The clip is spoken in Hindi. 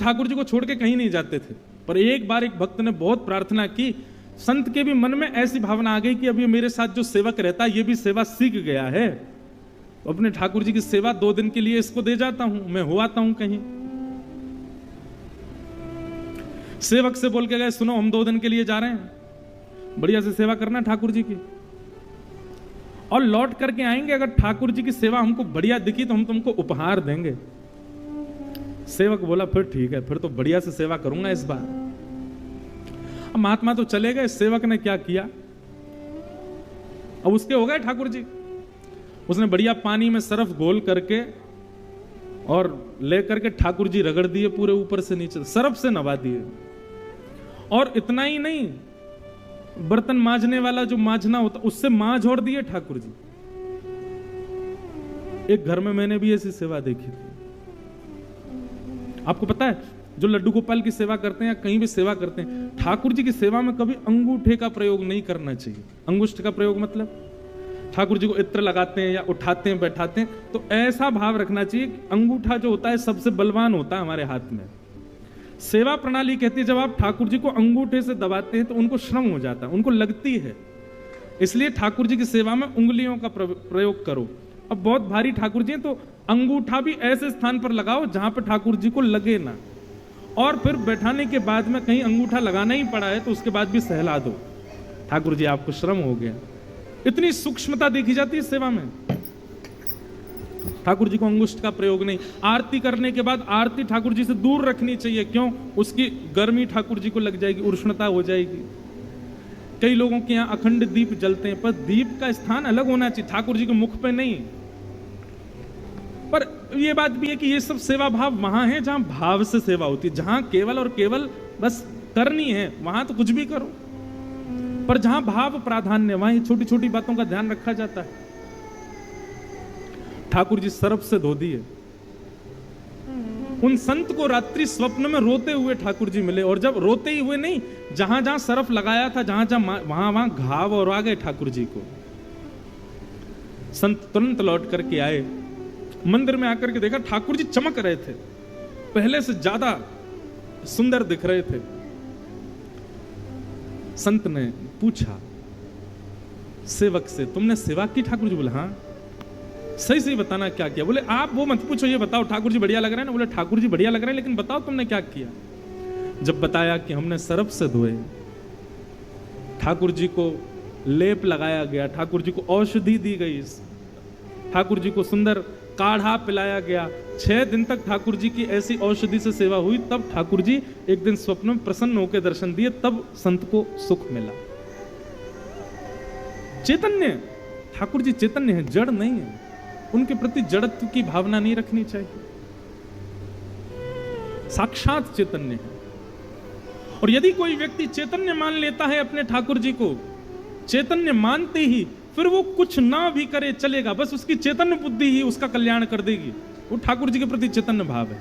ठाकुर जी को छोड़ के कहीं नहीं जाते थे। पर एक बार एक भक्त ने बहुत प्रार्थना की, संत के भी मन में ऐसी भावना आ गई कि अब ये मेरे साथ जो सेवक रहता है ये भी सेवा सीख गया है, तो अपने ठाकुर जी की सेवा 2 दिन के लिए इसको दे जाता हूं, मैं हो आता हूं कहीं। सेवक से बोल के गए, सुनो हम 2 दिन के लिए जा रहे हैं, बढ़िया से सेवा करना ठाकुर जी की, और लौट करके आएंगे, अगर ठाकुर जी की सेवा हमको बढ़िया दिखी तो हम तुमको उपहार देंगे। सेवक बोला फिर ठीक है, फिर तो बढ़िया से सेवा करूंगा इस बार। अब महात्मा तो चले गए, सेवक ने क्या किया, अब उसके हो गए ठाकुर जी। उसने बढ़िया पानी में सरफ घोल करके और लेकर के ठाकुर जी रगड़ दिए पूरे ऊपर से नीचे, सरफ से नवा दिए। और इतना ही नहीं, बर्तन मांजने वाला जो मांजना होता उससे मांझ और दिए ठाकुर जी। एक घर में मैंने भी ऐसी सेवा देखी थी। आपको पता है, जो लड्डू गोपाल की सेवा करते हैं या कहीं भी सेवा करते हैं, ठाकुर जी की सेवा में कभी अंगूठे का प्रयोग नहीं करना चाहिए। अंगुष्ठ का प्रयोग मतलब ठाकुर जी को इत्र लगाते हैं या उठाते हैं बैठाते हैं, तो ऐसा भाव रखना चाहिए कि अंगूठा जो होता है सबसे बलवान होता है हमारे हाथ में। सेवा प्रणाली कहती है जब आप ठाकुर जी को अंगूठे से दबाते हैं तो उनको श्रम हो जाता है, उनको लगती है। इसलिए ठाकुर जी की सेवा में उंगलियों का प्रयोग करो। अब बहुत भारी ठाकुर जी हैं तो अंगूठा भी ऐसे स्थान पर लगाओ जहां पर ठाकुर जी को लगे ना, और फिर बैठाने के बाद में कहीं अंगूठा लगाना ही पड़ा है तो उसके बाद भी सहला दो, ठाकुर जी आपको श्रम हो गया। इतनी सूक्ष्मता देखी जाती है सेवा में। ठाकुर जी को अंगुष्ठ का प्रयोग नहीं। आरती करने के बाद आरती ठाकुर जी से दूर रखनी चाहिए। क्यों? उसकी गर्मी ठाकुर जी को लग जाएगी, उष्णता हो जाएगी। कई लोगों के यहाँ अखंड दीप जलते हैं, पर दीप का स्थान अलग होना चाहिए, ठाकुर जी के मुख पे नहीं। पर ये बात भी है कि ये सब सेवा भाव वहां है जहां भाव से सेवा होती है। जहां केवल और केवल बस करनी है वहां तो कुछ भी करो, पर जहां भाव प्राधान्य वहां छोटी छोटी बातों का ध्यान रखा जाता है। ठाकुर जी सरफ से धो दिए। उन संत को रात्रि स्वप्न में रोते हुए ठाकुर जी मिले, और जब रोते ही हुए नहीं, जहां जहां सरफ लगाया था जहां जहां वहां घाव और आ गए ठाकुर जी को। संत तुरंत लौट करके आए, मंदिर में आकर के देखा ठाकुर जी चमक रहे थे, पहले से ज्यादा सुंदर दिख रहे थे। संत ने पूछा सेवक से, तुमने सेवा की? ठाकुर जी बोले हाँ। सही सही बताना क्या किया। बोले आप वो मत पूछो, ये बताओ ठाकुर जी बढ़िया लग रहे हैं ना। बोले ठाकुर जी बढ़िया लग रहे हैं, लेकिन बताओ तुमने क्या किया। जब बताया कि हमने सरफ से धोए, ठाकुर जी को लेप लगाया गया, ठाकुर जी को औषधि दी गई, ठाकुर जी को सुंदर काढ़ा पिलाया गया, 6 दिन तक ठाकुर जी की ऐसी औषधि से सेवा हुई, तब ठाकुर जी एक दिन स्वप्न में प्रसन्न होकर दर्शन दिए, तब संत को सुख मिला। चैतन्य ठाकुर जी चैतन्य है, जड़ नहीं है। उनके प्रति जड़त्व की भावना नहीं रखनी चाहिए, साक्षात चैतन्य है। और यदि कोई व्यक्ति चैतन्य मान लेता है अपने ठाकुर जी को, चैतन्य मानते ही फिर वो कुछ ना भी करे चलेगा, बस उसकी चैतन्य बुद्धि ही उसका कल्याण कर देगी। वो ठाकुर जी के प्रति चैतन्य भाव है।